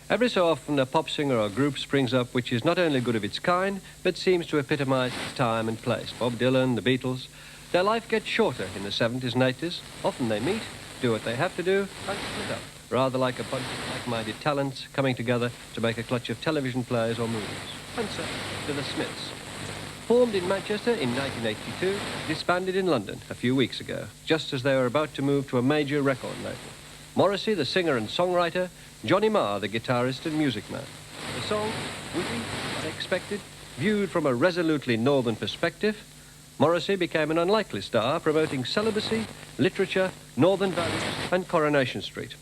Every so often a pop singer or group springs up which is not only good of its kind, but seems to epitomise its time and place. Bob Dylan, the Beatles. Their life gets shorter in the 70s and 80s. Often they meet, do what they have to do, and split up. Rather like a bunch of like-minded talents coming together to make a clutch of television plays or movies. And so, to the Smiths. Formed in Manchester in 1982, disbanded in London a few weeks ago, just as they were about to move to a major record label. Morrissey, the singer and songwriter, Johnny Marr, the guitarist and music man. The song, witty, unexpected, viewed from a resolutely northern perspective, Morrissey became an unlikely star, promoting celibacy, literature, northern values and Coronation Street.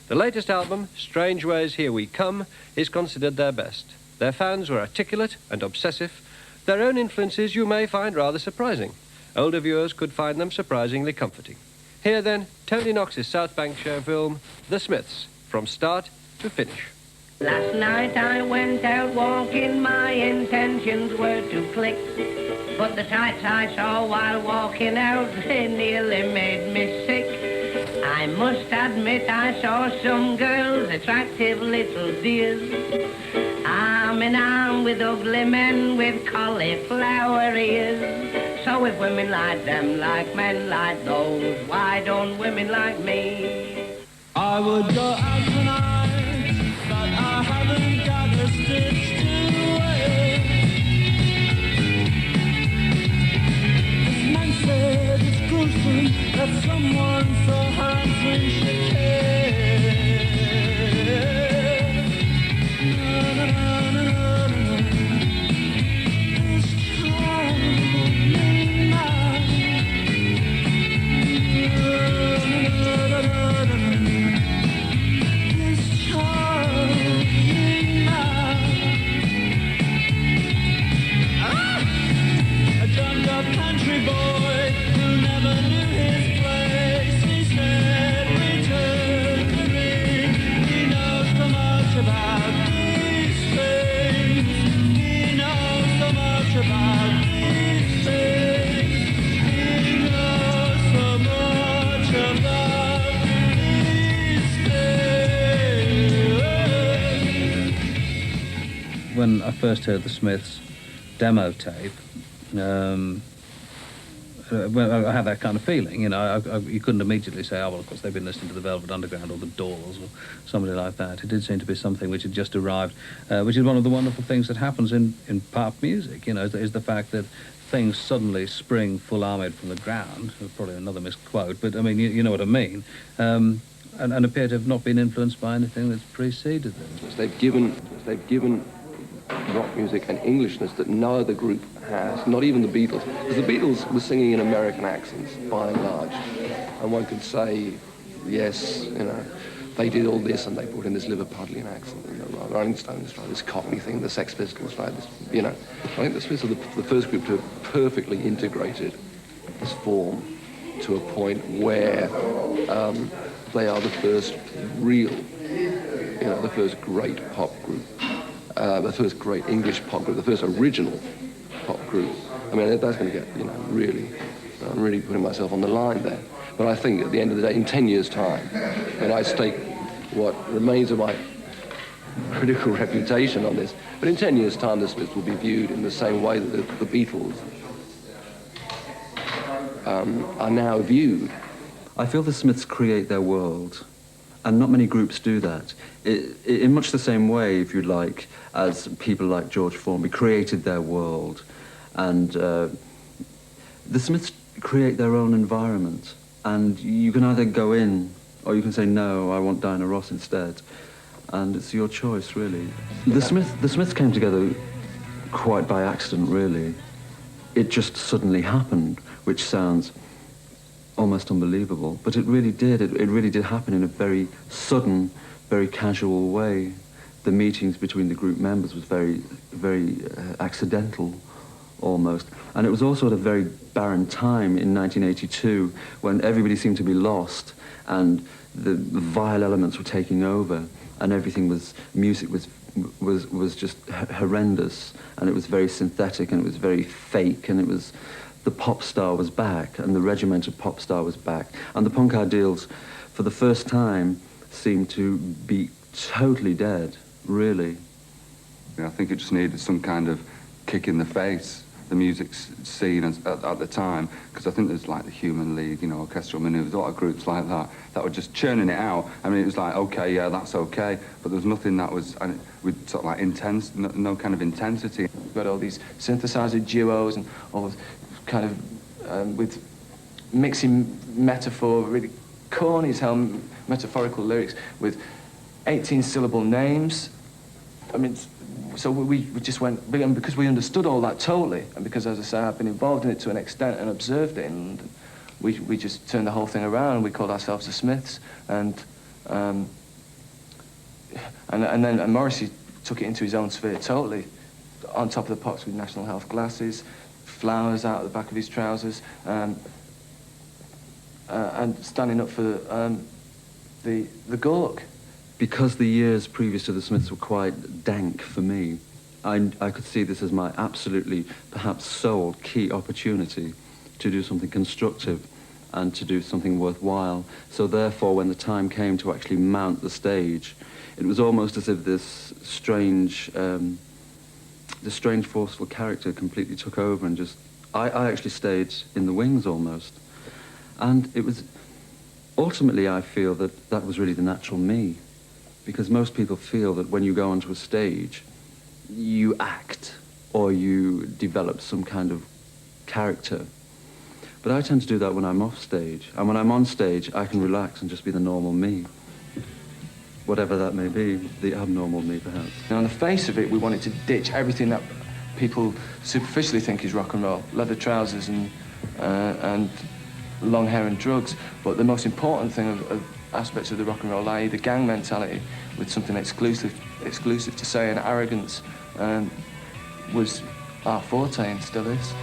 The latest album, Strange Ways Here We Come, is considered their best. Their fans were articulate and obsessive. Their own influences you may find rather surprising. Older viewers could find them surprisingly comforting. Here then, Tony Knox's South Bank show film, The Smiths, from start to finish. Last night I went out walking, my intentions were to click. But the sights I saw while walking out, they nearly made me sick. I must admit I saw some girls, attractive little dears, arm in arm with ugly men with cauliflower ears. So if women like them, like men like those, why don't women like me? I would go out tonight, but I haven't got a stitch to wear. This man said it's gruesome that someone so handsome should care. Na, na, na, na, na, na. This charming man. Na, na, na, na, na. Country boy who never knew his place. He said, return to me. He knows so much about these things. He knows so much about these things. He knows so much about these things. When I first heard the Smiths demo tape, well, I had that kind of feeling, you know. You couldn't immediately say, oh, well, of course, they've been listening to the Velvet Underground or the Doors or somebody like that. It did seem to be something which had just arrived, which is one of the wonderful things that happens in pop music, you know, is the fact that things suddenly spring full-armed from the ground. Probably another misquote, but, I mean, you know what I mean, and appear to have not been influenced by anything that's preceded them. They've given rock music an Englishness that no other group has, not even the Beatles. Because the Beatles were singing in American accents, by and large. And one could say, yes, you know, they did all this and they brought in this Liverpudlian accent, and the Rolling Stones tried this Cockney thing, the Sex Pistols tried this, you know. I think the Smiths are the first group to have perfectly integrated this form to a point where they are the first real, you know, the first great pop group. The first great English pop group, the first original pop group. I mean, that's going to get, you know, really, I'm really putting myself on the line there. But I think at the end of the day, in 10 years' time, and I stake what remains of my critical reputation on this, but in 10 years' time, the Smiths will be viewed in the same way that the Beatles are now viewed. I feel the Smiths create their world, and not many groups do that. In much the same way, if you like, as people like George Formby created their world, and the Smiths create their own environment, and you can either go in, or you can say, no, I want Diana Ross instead, and it's your choice, really. The Smiths came together quite by accident, really. It just suddenly happened, which sounds almost unbelievable, but it really did. It really did happen in a very sudden, very casual way. The meetings between the group members was very, very accidental, almost. And it was also at a very barren time in 1982 when everybody seemed to be lost and the vile elements were taking over and everything was, music was just horrendous, and it was very synthetic and it was very fake, and it was, the pop star was back and the regimented pop star was back, and the punk ideals for the first time seemed to be totally dead, really. I think it just needed some kind of kick in the face, the music scene at the time, because I think there's like the Human League, you know, Orchestral Manoeuvres, a lot of groups like that were just churning it out. I mean, it was like, okay, yeah, that's okay, but there was nothing that was, with sort of like intense, no kind of intensity. We've got all these synthesizer duos and all kind of, with mixing metaphor, really corny as hell metaphorical lyrics with 18-syllable names. I mean, so we just went, and because we understood all that totally, and because, as I say, I've been involved in it to an extent and observed it, and we just turned the whole thing around. We called ourselves the Smiths, and then Morrissey took it into his own sphere totally, on top of the pops with National Health glasses, flowers out the back of his trousers, and standing up for the Gawk. Because the years previous to the Smiths were quite dank for me, I could see this as my absolutely, perhaps sole key opportunity to do something constructive and to do something worthwhile. So therefore, when the time came to actually mount the stage, it was almost as if this strange forceful character completely took over and just, I actually stayed in the wings almost. And it was, ultimately I feel that that was really the natural me. Because most people feel that when you go onto a stage, you act or you develop some kind of character. But I tend to do that when I'm off stage. And when I'm on stage, I can relax and just be the normal me. Whatever that may be, the abnormal me, perhaps. And on the face of it, we wanted to ditch everything that people superficially think is rock and roll. Leather trousers and long hair and drugs. But the most important thing of aspects of the rock and roll, i.e. the gang mentality, with something exclusive to say, and arrogance, was our forte and still is.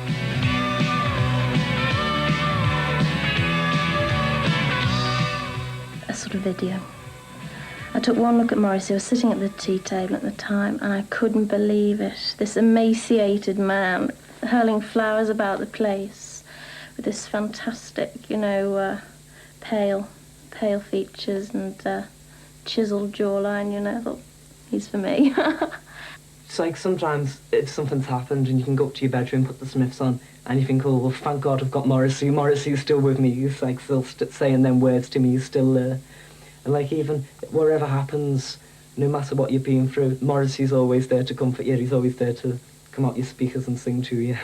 A sort of video. I took one look at Morrissey. I was sitting at the tea table at the time, and I couldn't believe it. This emaciated man hurling flowers about the place with this fantastic, you know, pale features and chiseled jawline, you know. I thought, he's for me. It's like sometimes if something's happened and you can go up to your bedroom, put the Smiths on, and you think, oh, well, thank God I've got Morrissey. Morrissey's still with me. He's like still saying them words to me. He's still there. And like even whatever happens, no matter what you're being through, Morrissey's always there to comfort you. He's always there to come out your speakers and sing to you.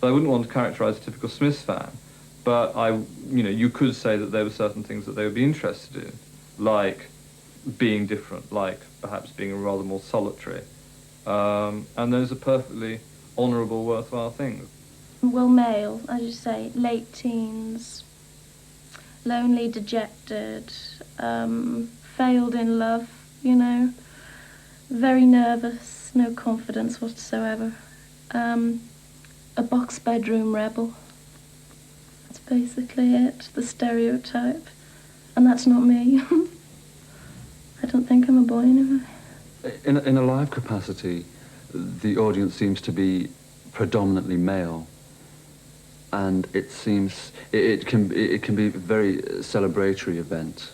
I wouldn't want to characterise a typical Smiths fan, but you could say that there were certain things that they would be interested in, like being different, like perhaps being rather more solitary. And those are perfectly honourable, worthwhile things. Well, male, as you say, late teens, lonely, dejected, failed in love, you know, very nervous, no confidence whatsoever, a box bedroom rebel. That's basically it, the stereotype. And that's not me. I don't think I'm a boy anyway. In a live capacity, the audience seems to be predominantly male, and it seems it can be a very celebratory event,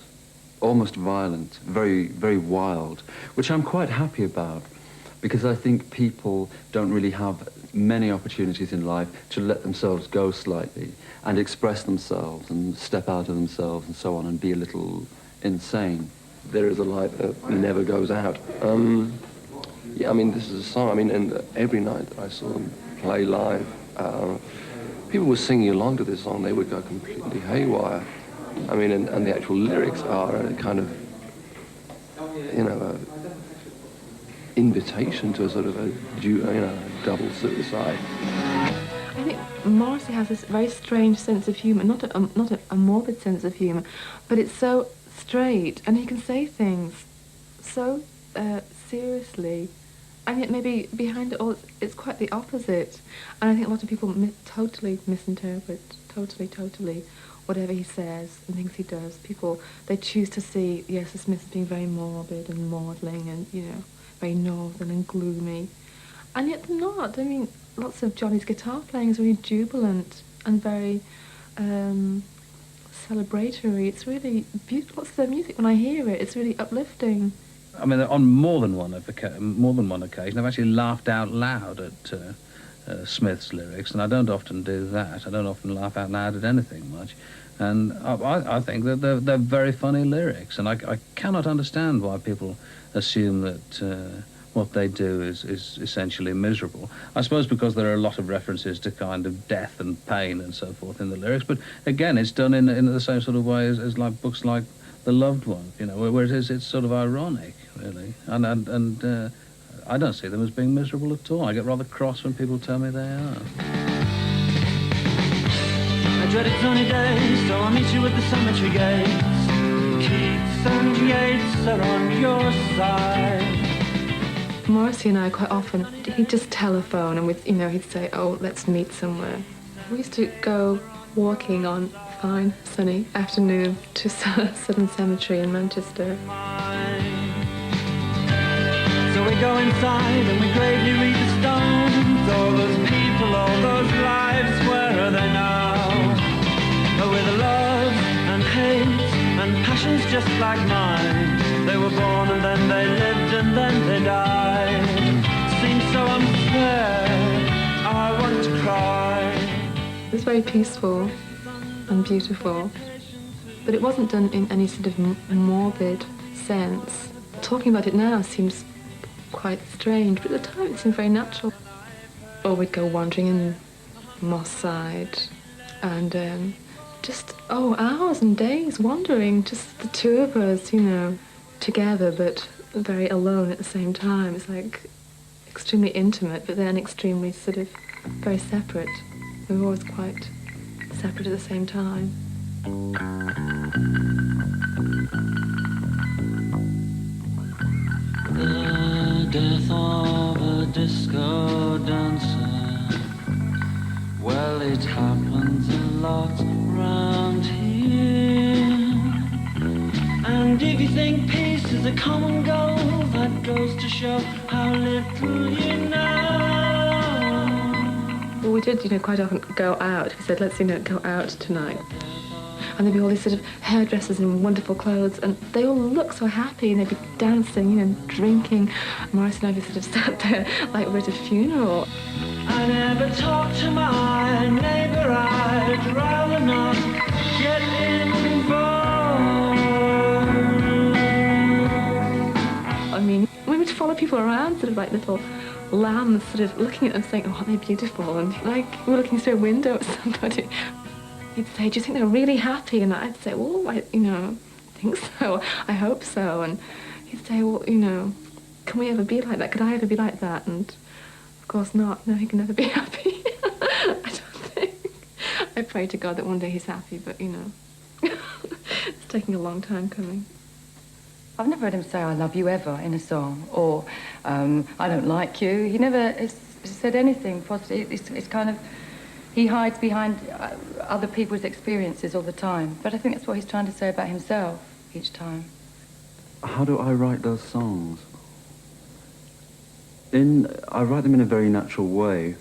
almost violent, very very wild, which I'm quite happy about, because I think people don't really have many opportunities in life to let themselves go slightly and express themselves and step out of themselves and so on and be a little insane. There is a light that never goes out. Yeah, I mean, this is a song, I mean, and every night that I saw them play live, people were singing along to this song. They would go completely haywire. I mean, and the actual lyrics are a kind of, you know, a invitation to a sort of a double suicide. I think Morrissey has this very strange sense of humour, not a morbid sense of humour, but it's so straight, and he can say things so seriously, and yet maybe behind it all it's quite the opposite. And I think a lot of people totally misinterpret, totally, whatever he says and things he does. People, they choose to see, yes, the Smiths being very morbid and maudling and, you know, very northern and gloomy. And yet they're not. I mean, lots of Johnny's guitar playing is really jubilant and very celebratory. It's really beautiful. Lots of their music, when I hear it, it's really uplifting. I mean, on more than one occasion, I've actually laughed out loud at Smith's lyrics, and I don't often do that. I don't often laugh out loud at anything much. And I think that they're very funny lyrics, and I cannot understand why people assume that what they do is essentially miserable. I suppose because there are a lot of references to kind of death and pain and so forth in the lyrics, but again, it's done in the same sort of way as like books like The Loved One, you know, where it's sort of ironic, really, and I don't see them as being miserable at all. I get rather cross when people tell me they are. I dreaded sunny days, so I'll meet you at the cemetery gates. Keats and Yeats are on your side. Morrissey and I quite often, he'd just telephone and he'd say, oh, let's meet somewhere. We used to go walking on fine, sunny afternoon to Southern Cemetery in Manchester. So we go inside and we gravely read the stones. All those people, all those lives, where are they now? Oh, with love and hate and passions just like mine. They were born and then they lived and then they died. Seems so unfair, I want to cry. It was very peaceful and beautiful, but it wasn't done in any sort of morbid sense. Talking about it now seems quite strange, but at the time it seemed very natural. Or we'd go wandering in Moss Side and just, hours and days wandering, just the two of us, together, but very alone at the same time. It's like extremely intimate, but then extremely sort of very separate. We were always quite separate at the same time. The death of a disco dancer. Well, it happens a lot round here. And if you think peace is a common goal, that goes to show how little you know. Well, we did, quite often go out. We said, let's, go out tonight. And there'd be all these sort of hairdressers in wonderful clothes, and they all look so happy, and they'd be dancing, drinking. Morrissey and I just sort of sat there like we're at a funeral. I never talk to my neighbour, I'd rather not get involved. I mean, we would follow people around, sort of like little lambs, sort of looking at them saying, oh, they're beautiful, and like we were looking through a window at somebody. He'd say, do you think they're really happy? And I'd say, well, I think so, I hope so. And he'd say, well, can we ever be like that? Could I ever be like that? And of course not. No, he can never be happy. I don't think. I pray to God that one day he's happy, but, it's taking a long time coming. I've never heard him say I love you ever in a song, or I don't like you. He never has said anything positive. It's kind of, he hides behind other people's experiences all the time. But I think that's what he's trying to say about himself each time. How do I write those songs? I write them in a very natural way,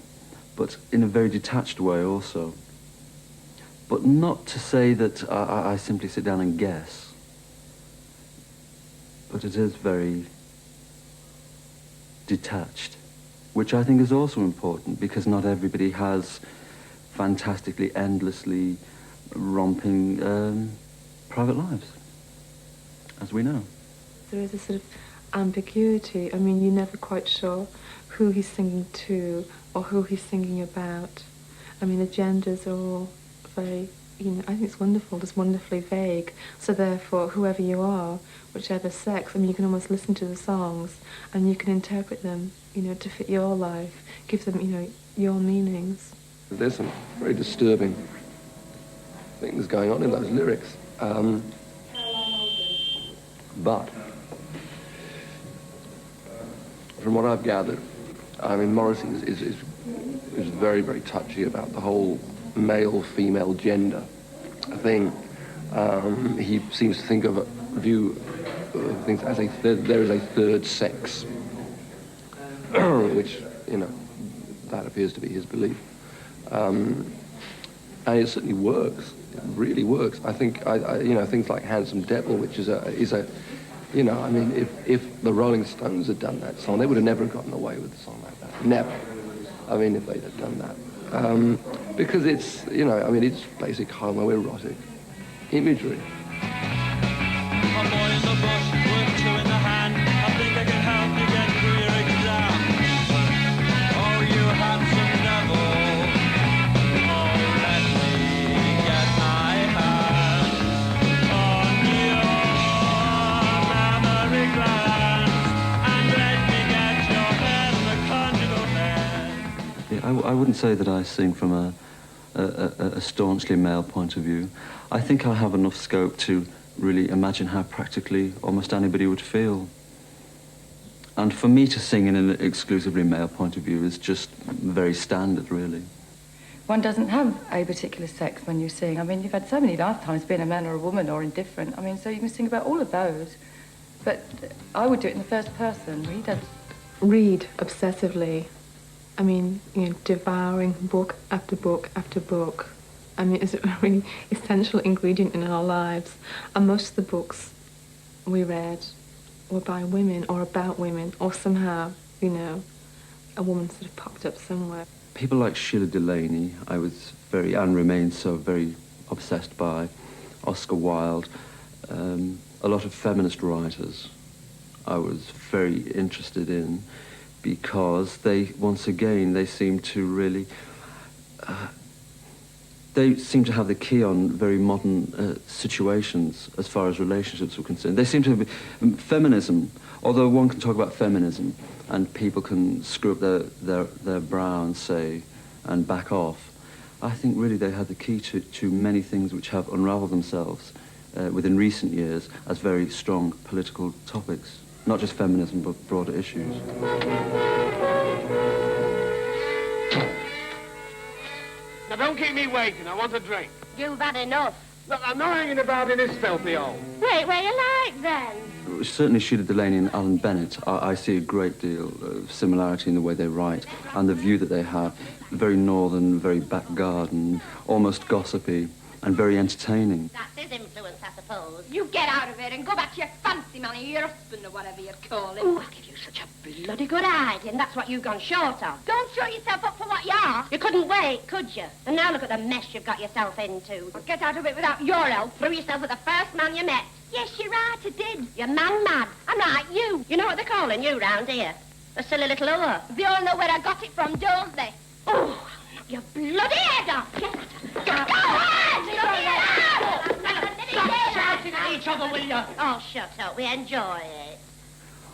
but in a very detached way also. But not to say that I simply sit down and guess. But it is very detached, which I think is also important, because not everybody has fantastically, endlessly romping private lives, as we know. There is a sort of ambiguity. I mean, you're never quite sure who he's singing to or who he's singing about. I mean, the genders are all very, I think it's wonderful, just wonderfully vague. So therefore, whoever you are, whichever sex, I mean, you can almost listen to the songs and you can interpret them, to fit your life, give them, your meanings. There's some very disturbing things going on in those lyrics. But from what I've gathered, I mean, Morrissey is very, very touchy about the whole male-female gender thing. He seems to think of view things as there is a third sex, which, that appears to be his belief. And it certainly works. It really works. I think, things like Handsome Devil, which is a You know, I mean, if the Rolling Stones had done that song, they would have never gotten away with a song like that. Never. I mean, if they'd have done that. Because it's, you know, I mean, it's basic homoerotic imagery. A boy in the bush, work two in the hand. I think I can help you get through your exam. Oh, you handsome devil. Oh, let me get my hands on your mammary glands and let me get your head on the conjugal bed. Yeah, I wouldn't say that I sing from a staunchly male point of view. I think I have enough scope to really imagine how practically almost anybody would feel. And for me to sing in an exclusively male point of view is just very standard, really. One doesn't have a particular sex when you sing. I mean, you've had so many lifetimes being a man or a woman or indifferent. I mean, so you can sing about all of those. But I would do it in the first person. He does. Read obsessively. I mean, you know, devouring book after book after book. I mean, it's a really essential ingredient in our lives. And most of the books we read were by women or about women, or somehow, you know, a woman sort of popped up somewhere. People like Sheila Delaney, I was very, and remain so very obsessed by. Oscar Wilde, a lot of feminist writers I was very interested in, because they, once again, they seem to really... they seem to have the key on very modern situations as far as relationships were concerned. They seem to be... Feminism, although one can talk about feminism and people can screw up their brow and say, and back off, I think really they had the key to many things which have unraveled themselves within recent years as very strong political topics. Not just feminism, but broader issues. Now, don't keep me waiting. I want a drink. You've had enough. Look, I'm not hanging about in this filthy hole. Wait, where you like, then? Certainly Sheila Delaney and Alan Bennett, I see a great deal of similarity in the way they write and the view that they have. Very northern, very back garden, almost gossipy, and very entertaining. That's his influence, I suppose. You get out of here and go back to your fancy man or your husband or whatever you call him. Oh, I give you such a bloody good idea, and that's what you've gone short of. Don't throw yourself up for what you are. You couldn't wait, could you? And now look at the mess you've got yourself into. Well, get out of it without your help. Threw yourself at the first man you met. Yes, you're right, I did. You're man mad. I'm like you. You know what they're calling you round here? A silly little whore. They all know where I got it from, don't they? Oh, I'll knock your bloody head off. Get out. Go on! Stop shouting at each other, will you? Oh, shut up. We enjoy it.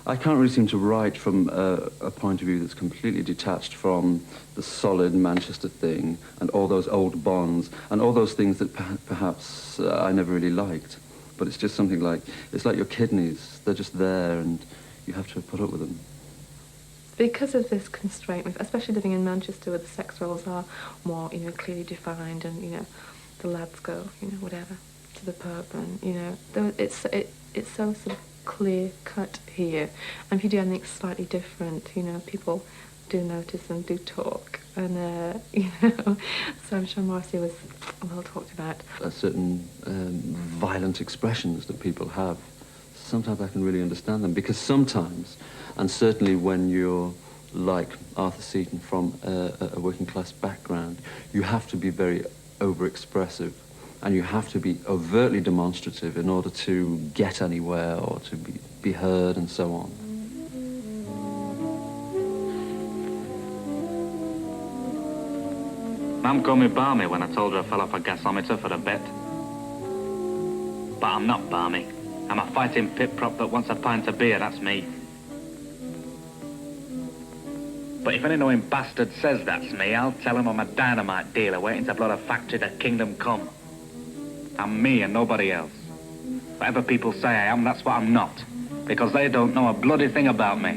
I can't really seem to write from a point of view that's completely detached from the solid Manchester thing and all those old bonds and all those things that perhaps I never really liked. But it's just something like, it's like your kidneys. They're just there and you have to put up with them. Because of this constraint, especially living in Manchester where the sex roles are more, you know, clearly defined and, you know, the lads go, you know, whatever, to the pub and, you know, it's so sort of clear-cut here. And if you do anything slightly different, you know, people do notice and do talk. And, you know, so I'm sure Morrissey was well talked about. Certain violent expressions that people have, sometimes I can really understand them, because sometimes, and certainly when you're like Arthur Seaton from a working class background, you have to be very overexpressive and you have to be overtly demonstrative in order to get anywhere or to be heard and so on. Mum called me balmy when I told her I fell off a gasometer for a bet. But I'm not balmy. I'm a fighting pit prop that wants a pint of beer, that's me. But if any knowing bastard says that's me, I'll tell him I'm a dynamite dealer waiting to blow the factory to kingdom come. I'm me and nobody else. Whatever people say I am, that's what I'm not. Because they don't know a bloody thing about me.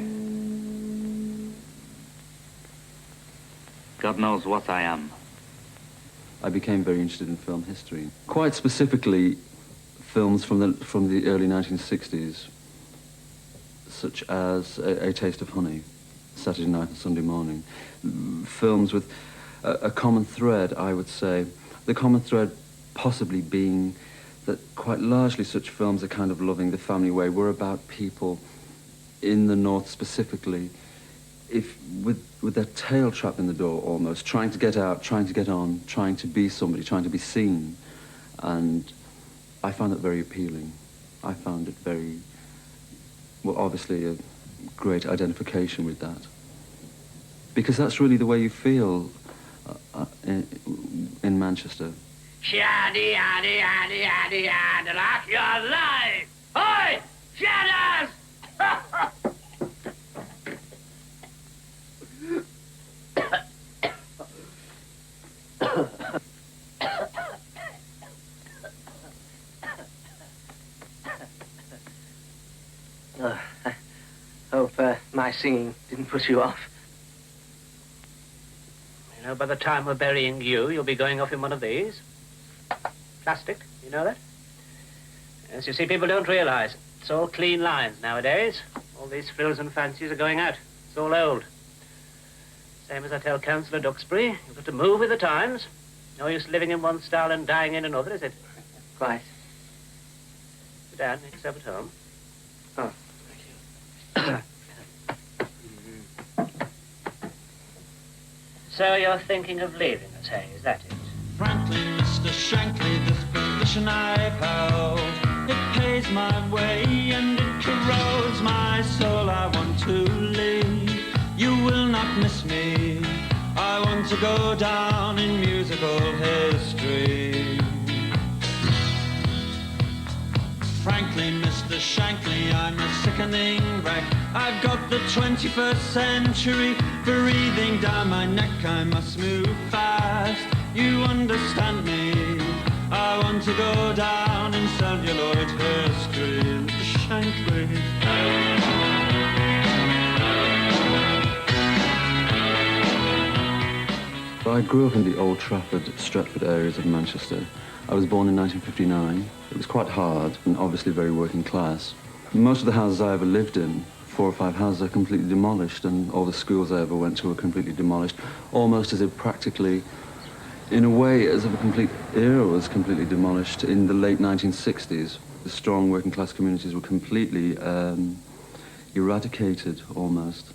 God knows what I am. I became very interested in film history. Quite specifically, films from the early 1960s, such as A Taste of Honey, Saturday Night and Sunday Morning. Films with a common thread, I would say. The common thread possibly being that quite largely such films are kind of loving the family way. We're about people in the North specifically, with their tail trapped in the door almost, trying to get out, trying to get on, trying to be somebody, trying to be seen. And I found that very appealing. I found it very, well, obviously a great identification with that. Because that's really the way you feel in Manchester. Shaddy, addy, addy, addy, addy, like your life. Oi, shadows! I hope my singing didn't put you off. You know, by the time we're burying you, you'll be going off in one of these. Plastic, you know that? Yes, you see, people don't realize. It's all clean lines nowadays. All these frills and fancies are going out. It's all old. Same as I tell Councillor Duxbury, you've got to move with the times. No use living in one style and dying in another, is it? Quite. Sit down, make yourself at home. Oh, thank you. So you're thinking of leaving us, hey? Is that it? Frankly, Mr. Shankly, this position I've held, it pays my way and it corrodes my soul. I want to leave, you will not miss me. I want to go down in musical history. Frankly, Mr. Shankly, I'm a sickening wreck. I've got the 21st century breathing down my neck. I must move fast, you understand me. I want to go down in celluloid history. Mr. Shankly. I grew up in the Old Trafford, Stretford areas of Manchester. I was born in 1959. It was quite hard and obviously very working class. Most of the houses I ever lived in, 4 or 5 houses, are completely demolished, and all the schools I ever went to were completely demolished, almost as if practically, in a way, as if a complete era was completely demolished. In the late 1960s, the strong working class communities were completely eradicated, almost.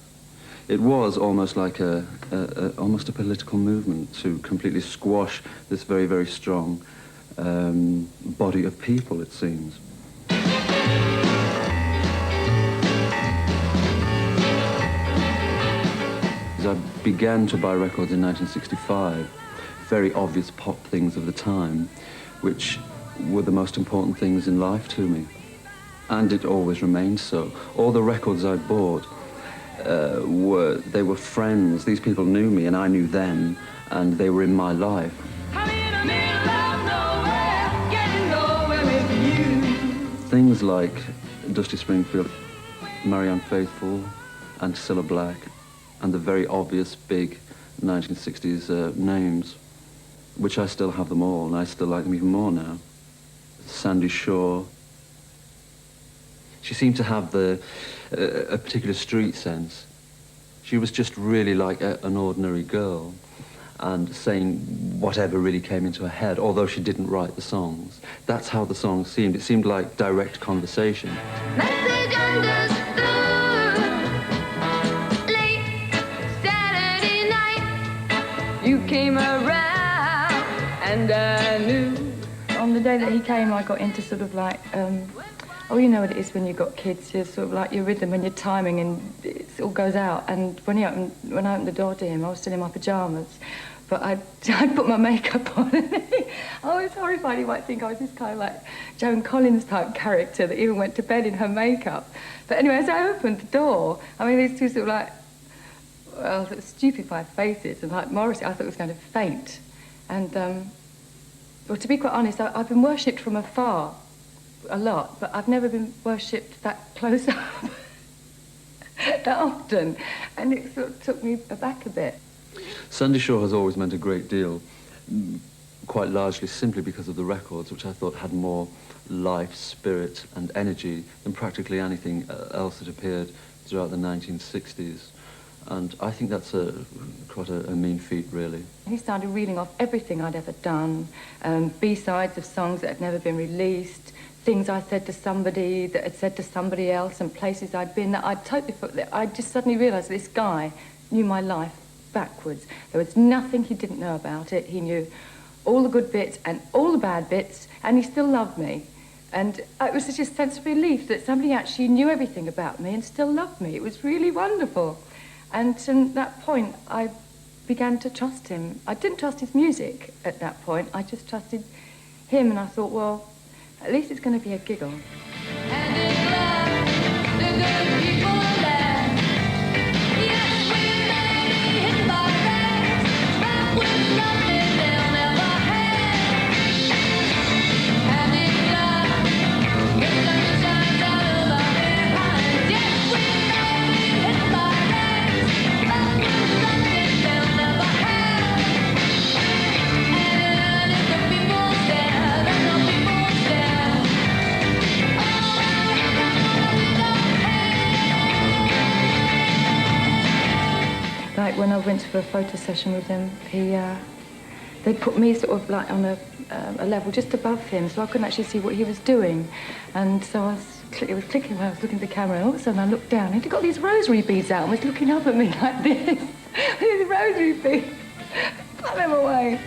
It was almost like almost a political movement to completely squash this very, very strong body of people, it seems. As I began to buy records in 1965, very obvious pop things of the time, which were the most important things in life to me. And it always remained so. All the records I bought, they were friends. These people knew me and I knew them, and they were in my life. Things like Dusty Springfield, Marianne Faithfull, and Cilla Black, and the very obvious big 1960s names, which I still have them all, and I still like them even more now. Sandie Shaw. She seemed to have a particular street sense. She was just really like an ordinary girl, and saying whatever really came into her head, although she didn't write the songs. That's how the songs seemed. It seemed like direct conversation. Message understood. Late Saturday night, You came around and I knew. On the day that he came, I got into sort of like, oh, you know what it is when you've got kids, you're sort of like your rhythm and your timing, and it all goes out. And when I opened the door to him, I was still in my pyjamas, but I'd put my makeup on. I was horrified. He might think I was this kind of like Joan Collins type character that even went to bed in her makeup. But anyway, as I opened the door, I mean, these two sort of like, well, sort of stupefied faces, and like Morrissey, I thought it was going to faint. And, well, to be quite honest, I've been worshipped from afar a lot, but I've never been worshipped that close up that often, and it sort of took me aback a bit. Sandie Shaw has always meant a great deal, quite largely simply because of the records, which I thought had more life, spirit and energy than practically anything else that appeared throughout the 1960s. And I think that's quite a mean feat, really. He started reeling off everything I'd ever done, B-sides of songs that had never been released, things I said to somebody that had said to somebody else, and places I'd been that I'd totally I just suddenly realised this guy knew my life backwards. There was nothing he didn't know about it. He knew all the good bits and all the bad bits, and he still loved me. And it was such a sense of relief that somebody actually knew everything about me and still loved me. It was really wonderful. And from that point, I began to trust him. I didn't trust his music at that point. I just trusted him, and I thought, well, at least it's going to be a giggle. Like when I went for a photo session with him, they put me sort of like on a level just above him, so I couldn't actually see what he was doing. And so it was clicking when I was looking at the camera, and all of a sudden I looked down, and he'd got these rosary beads out and was looking up at me like this. These rosary beads. Put them away.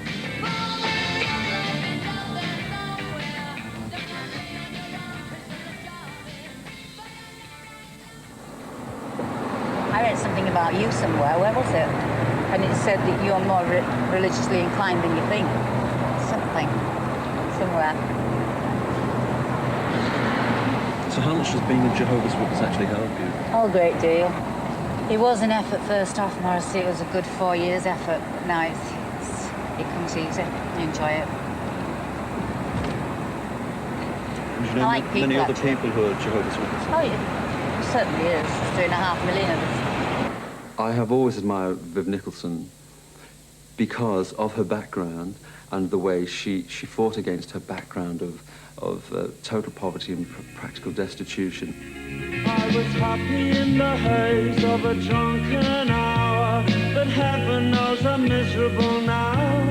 I read something about you somewhere. Where was it? And it said that you're more religiously inclined than you think. Something. Somewhere. So how much does being a Jehovah's Witness actually help you? Oh, a great deal. It was an effort first off, Morrissey. It was a good 4 years effort. Now it comes easy. I enjoy it. And you know I like people, many other actually. people who are Jehovah's Witnesses? Oh, yeah. It certainly is. 3.5 million of us. I have always admired Viv Nicholson because of her background and the way she fought against her background of total poverty and practical destitution. I was happy in the haze of a drunken hour, but heaven knows I'm miserable now.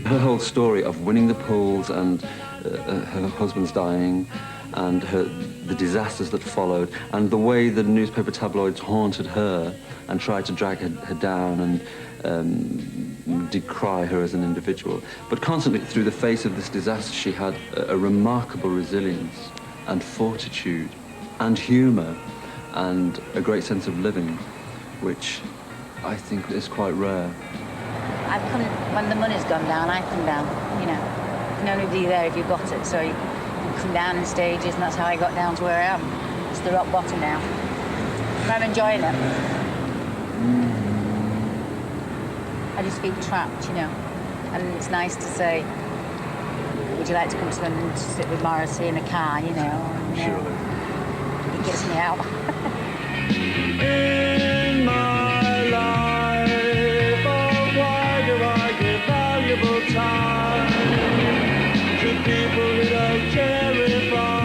Her whole story of winning the polls and her husband's dying and the disasters that followed, and the way the newspaper tabloids haunted her and tried to drag her down and decry her as an individual. But constantly, through the face of this disaster, she had a remarkable resilience and fortitude and humour and a great sense of living, which I think is quite rare. I've come, when the money's gone down, I come down, you know. You can only be there if you've got it, so you come down in stages, and that's how I got down to where I am. It's the rock bottom now. But I'm enjoying it. I just feel trapped, you know. And it's nice to say, would you like to come to London to sit with Morrissey in a car, you know? And, Sure. it gets me out. In my life, oh, why do I give valuable time to people who don't care if I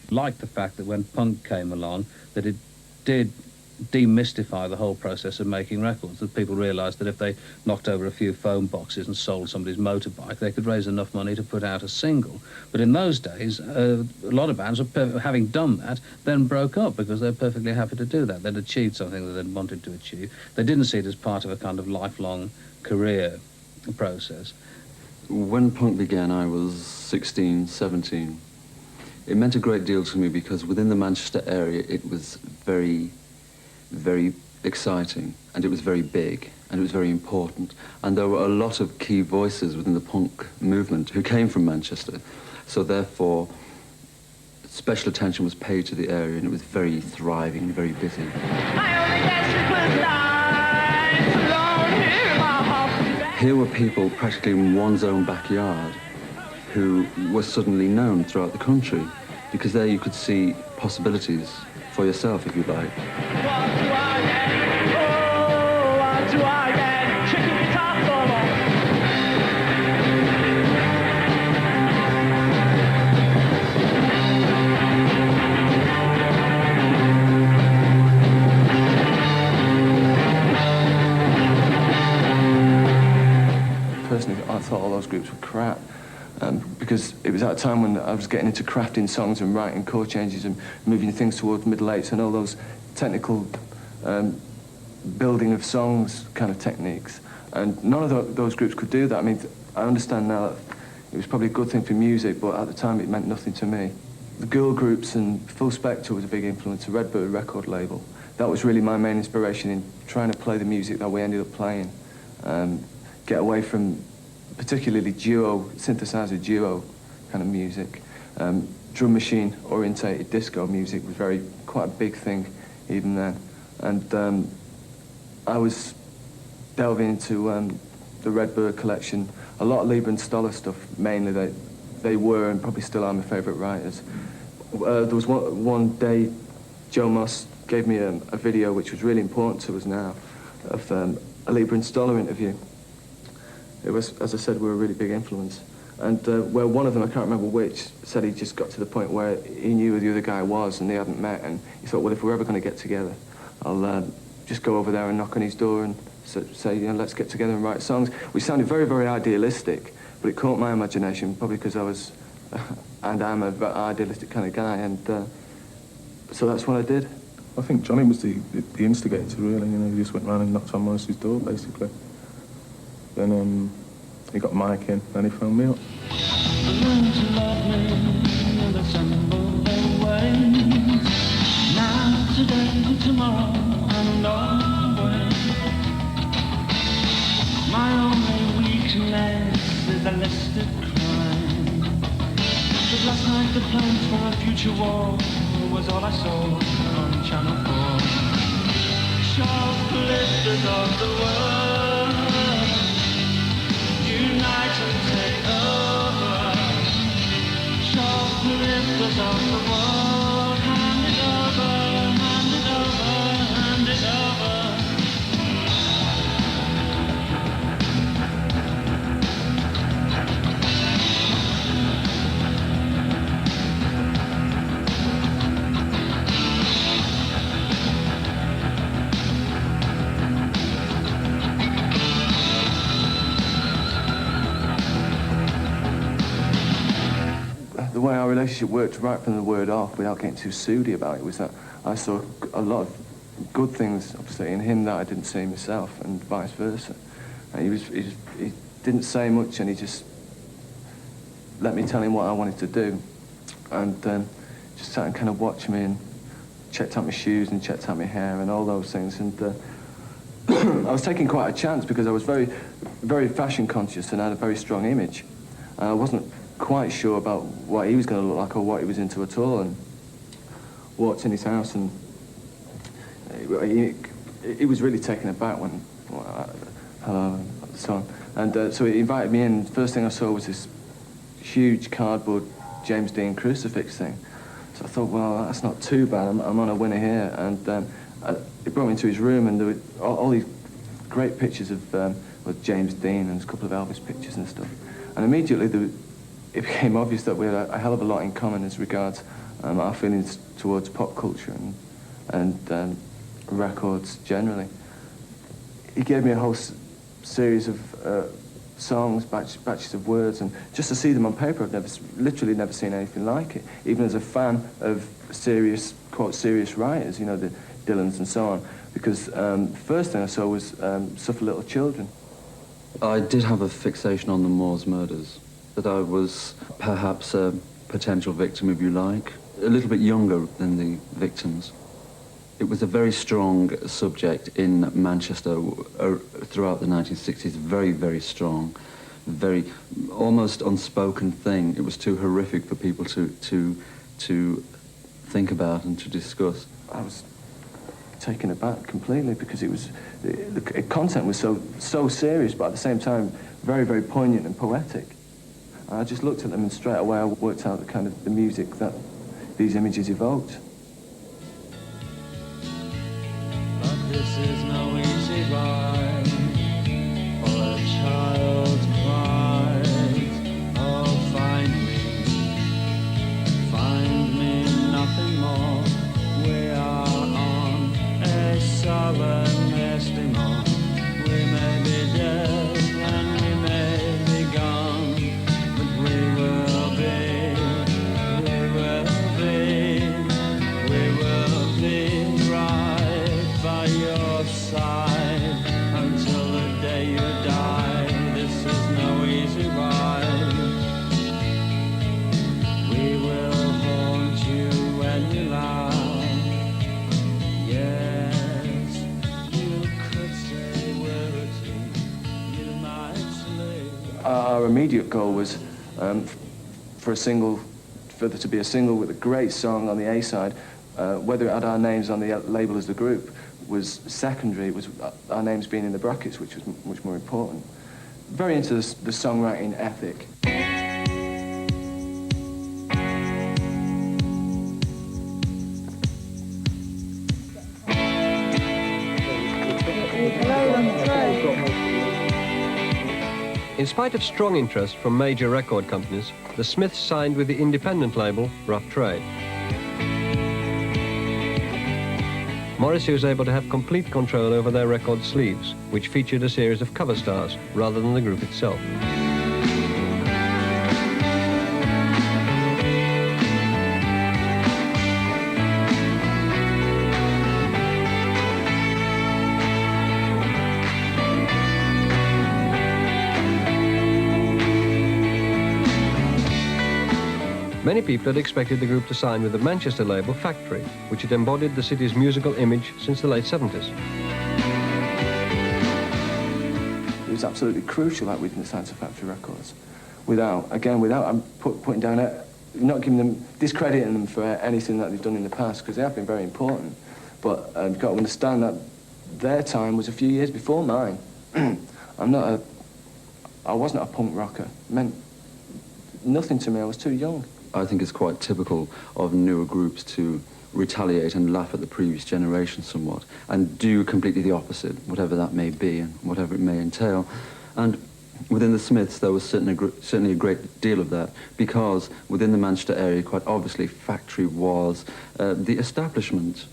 Like the fact that when punk came along, that it did demystify the whole process of making records, that people realised that if they knocked over a few phone boxes and sold somebody's motorbike, they could raise enough money to put out a single. But in those days, a lot of bands, having done that, then broke up because they were perfectly happy to do that. They'd achieved something that they'd wanted to achieve. They didn't see it as part of a kind of lifelong career process. When punk began, I was 16, 17. It meant a great deal to me because within the Manchester area, it was very, very exciting, and it was very big, and it was very important. And there were a lot of key voices within the punk movement who came from Manchester. So therefore, special attention was paid to the area, and it was very thriving, very busy. Here were people practically in one's own backyard who were suddenly known throughout the country, because there you could see possibilities for yourself, if you like. What do I get? Oh, what do I get? Chicken guitar solo. personally, I thought all those groups were crap. Because it was at a time when I was getting into crafting songs and writing chord changes and moving things towards middle eights and all those technical building of songs kind of techniques. And none of those groups could do that. I mean, I understand now that it was probably a good thing for music, but at the time it meant nothing to me. The girl groups and Full Spectre was a big influence, the Redbird record label. That was really my main inspiration in trying to play the music that we ended up playing. Get away from particularly synthesizer duo kind of music. Drum machine orientated disco music was quite a big thing even then. And I was delving into the Redbird collection, a lot of Linder Sterling stuff, mainly. They were and probably still are my favourite writers. There was one day Joe Moss gave me a video which was really important to us now, of a Linder Sterling interview. It was, as I said, we were a really big influence. And where one of them, I can't remember which, said he just got to the point where he knew who the other guy was and they hadn't met, and he thought, well, if we're ever going to get together, I'll just go over there and knock on his door and say, you know, let's get together and write songs. Which sounded very, very idealistic, but it caught my imagination, probably because I was, and I'm a very idealistic kind of guy, and so that's what I did. I think Johnny was the instigator, really. You know, he just went round and knocked on Morrissey's door, basically. Then he got the mic in, and he phoned me up. Learn to love me and assemble their ways. Now, today, tomorrow, and always. My only weakness is a listed crime. But last night the plans for a future war was all I saw on Channel 4. Sharp lifters of the world, unite and take over. Sharp lifters of the world, hand it over, hand it over, hand it over. The way our relationship worked right from the word off, without getting too soody about it, was that I saw a lot of good things, obviously, in him that I didn't see myself, and vice versa. And he didn't say much, and he just let me tell him what I wanted to do, and just sat and kind of watched me and checked out my shoes and checked out my hair and all those things. And I was taking quite a chance because I was very, very fashion conscious and had a very strong image. I wasn't quite sure about what he was going to look like or what he was into at all, and walked in his house, and he was really taken aback when, hello, so on. And so he invited me in. First thing I saw was this huge cardboard James Dean crucifix thing. So I thought, well, that's not too bad, I'm on a winner here. And he brought me into his room, and there were all these great pictures of with James Dean, and there's a couple of Elvis pictures and stuff. And immediately it became obvious that we had a hell of a lot in common as regards our feelings towards pop culture and records generally. He gave me a whole series of songs, batches of words, and just to see them on paper, I've literally never seen anything like it. Even as a fan of serious, quote, serious writers, you know, the Dylans and so on, because the first thing I saw was Suffer Little Children. I did have a fixation on the Moors murders, that I was perhaps a potential victim, if you like, a little bit younger than the victims. It was a very strong subject in Manchester throughout the 1960s, very, very strong, very almost unspoken thing. It was too horrific for people to think about and to discuss. I was taken aback completely because it was the content was so serious, but at the same time very, very poignant and poetic. And I just looked at them, and straight away I worked out the music that these images evoked. But this is no easy ride for a child's pride. Oh, find me nothing more. We are on a southern misty morn. We may be dead and we may our immediate goal was for there to be a single with a great song on the A side. Whether it had our names on the label as the group was secondary. It was our names being in the brackets, which was much more important. Very into the songwriting ethic. In spite of strong interest from major record companies, the Smiths signed with the independent label Rough Trade. Morrissey was able to have complete control over their record sleeves, which featured a series of cover stars rather than the group itself. Many people had expected the group to sign with the Manchester label Factory, which had embodied the city's musical image since the late 70s. It was absolutely crucial that we didn't sign to Factory Records. Without putting down, not giving them, discrediting them for anything that they've done in the past, because they have been very important. But you've got to understand that their time was a few years before mine. I wasn't a punk rocker. It meant nothing to me, I was too young. I think it's quite typical of newer groups to retaliate and laugh at the previous generation somewhat and do completely the opposite, whatever that may be and whatever it may entail. And within the Smiths, there was certainly a great deal of that, because within the Manchester area, quite obviously, Factory was the establishment.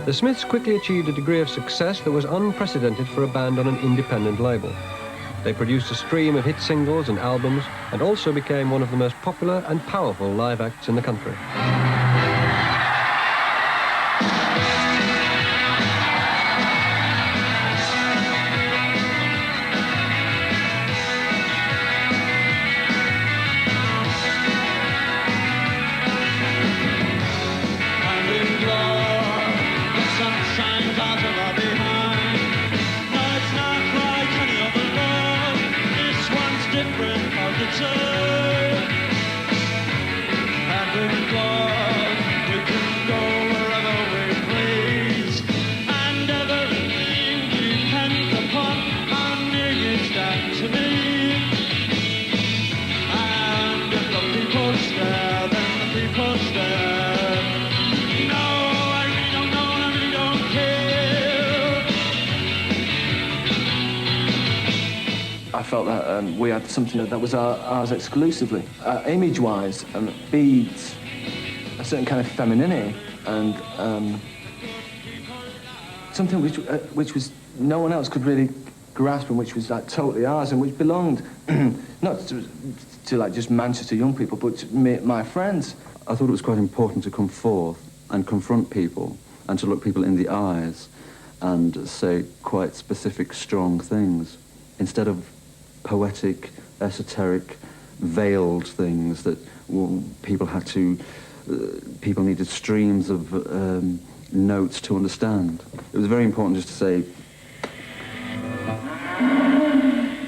The Smiths quickly achieved a degree of success that was unprecedented for a band on an independent label. They produced a stream of hit singles and albums, and also became one of the most popular and powerful live acts in the country. I felt that we had something that was ours exclusively. Image-wise, beads, a certain kind of femininity, and something which was no one else could really grasp, and which was like totally ours, and which belonged not to like just Manchester young people, but to my friends. I thought it was quite important to come forth and confront people and to look people in the eyes and say quite specific, strong things, instead of poetic, esoteric, veiled things that people had to, people needed streams of notes to understand. It was very important just to say,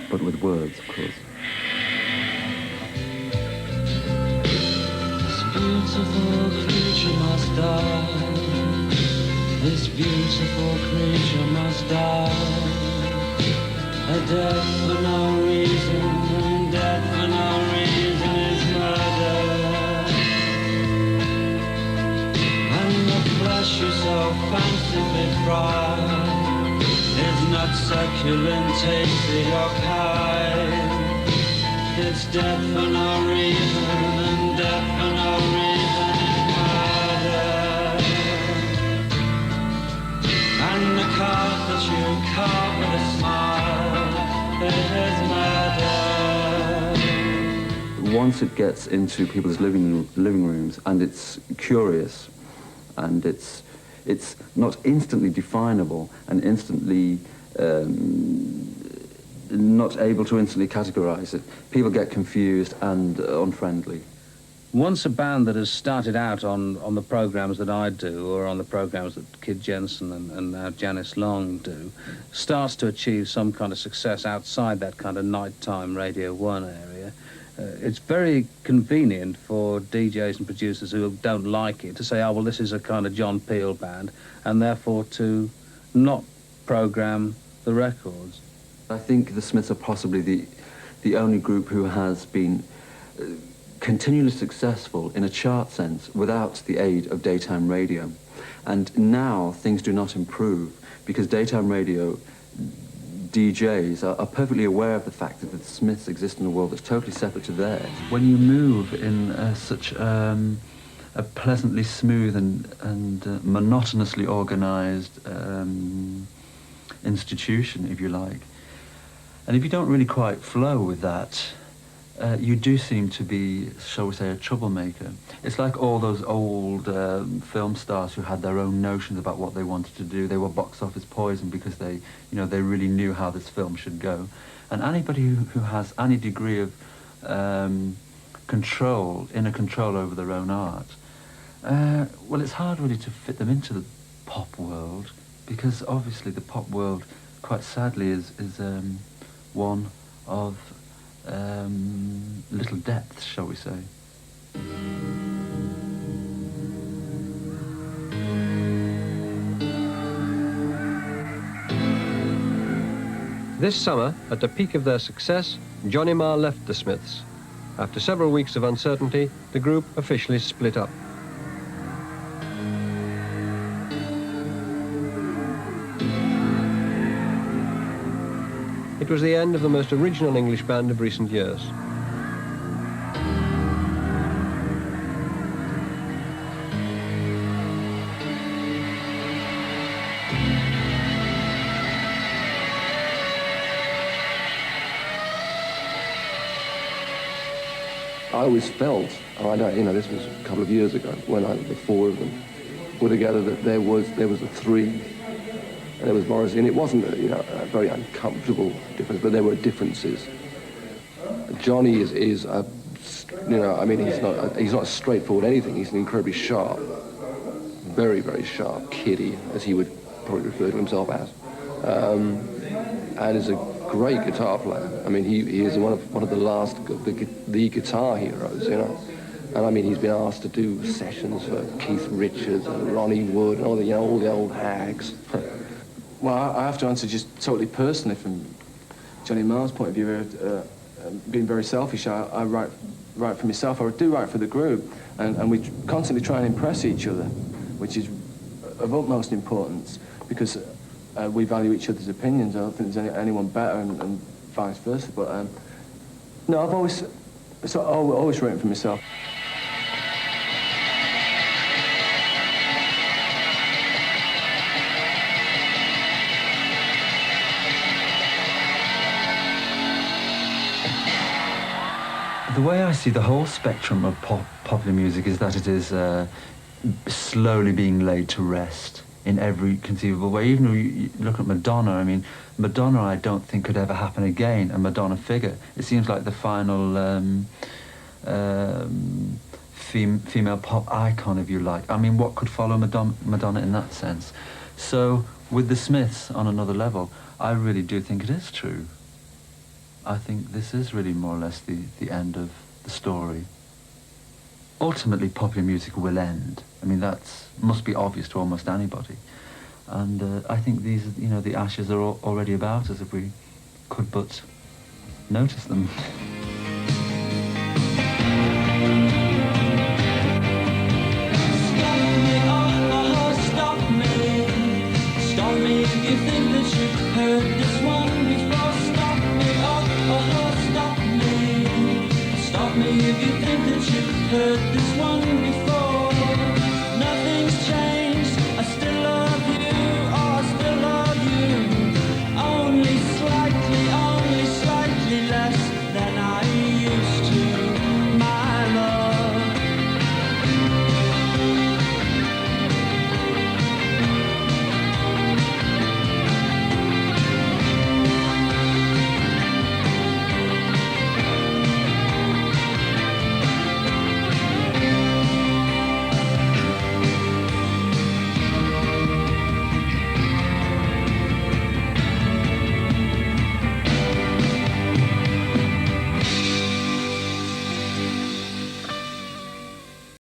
but with words, of course. This beautiful creature must die. This beautiful creature must die. A death for no reason, and death for no reason is murder. And the flesh you so fancifully fry is not succulent, tasty or kind. It's death for no reason, and death for no reason is murder. And the card that you carve with a smile, it is murder. Once it gets into people's living rooms, and it's curious, and it's not instantly definable and instantly not able to instantly categorize it, people get confused and unfriendly. once a band that has started out on the programmes that I do, or on the programmes that Kid Jensen and now Janice Long do, starts to achieve some kind of success outside that kind of nighttime Radio 1 area, it's very convenient for DJs and producers who don't like it to say, oh, well, this is a kind of John Peel band, and therefore to not programme the records. I think the Smiths are possibly the only group who has been continually successful in a chart sense without the aid of daytime radio. And now things do not improve because daytime radio DJs are perfectly aware of the fact that the Smiths exist in a world that's totally separate to theirs. When you move in such a pleasantly smooth and monotonously organised institution, if you like, and if you don't really quite flow with that, you do seem to be, shall we say, a troublemaker. It's like all those old film stars who had their own notions about what they wanted to do. They were box office poison because they really knew how this film should go. And anybody who has any degree of inner control over their own art, well, it's hard really to fit them into the pop world because obviously the pop world, quite sadly, is one of little depths, shall we say. This summer, at the peak of their success, Johnny Marr left the Smiths. After several weeks of uncertainty, the group officially split up. It was the end of the most original English band of recent years. I always felt, I know, this was a couple of years ago when the four of them were together, that there was a three. And there was Morrissey, and it wasn't a very uncomfortable difference, but there were differences. Johnny is he's not straightforward anything. He's an incredibly sharp, very, very sharp kiddie, as he would probably refer to himself as, and is a great guitar player. I mean, he is one of the last of the guitar heroes, And I mean, he's been asked to do sessions for Keith Richards and Ronnie Wood and all the old hags. Well, I have to answer just totally personally from Johnny Marr's point of view. Being very selfish, I write for myself, or I do write for the group, and we constantly try and impress each other, which is of utmost importance because we value each other's opinions. I don't think there's anyone better, and vice versa. But no, I've always written for myself. The way I see the whole spectrum of popular music is that it is slowly being laid to rest in every conceivable way. Even when you look at Madonna, I mean, Madonna I don't think could ever happen again, a Madonna figure. It seems like the final female pop icon, if you like. I mean, what could follow Madonna in that sense? So, with the Smiths on another level, I really do think it is true. I think this is really more or less the end of the story. Ultimately, popular music will end. I mean, that must be obvious to almost anybody. And I think these, the ashes are already about us if we could but notice them. Stop me if you think that you've heard this one before. Stop me if you think that you've heard this one before.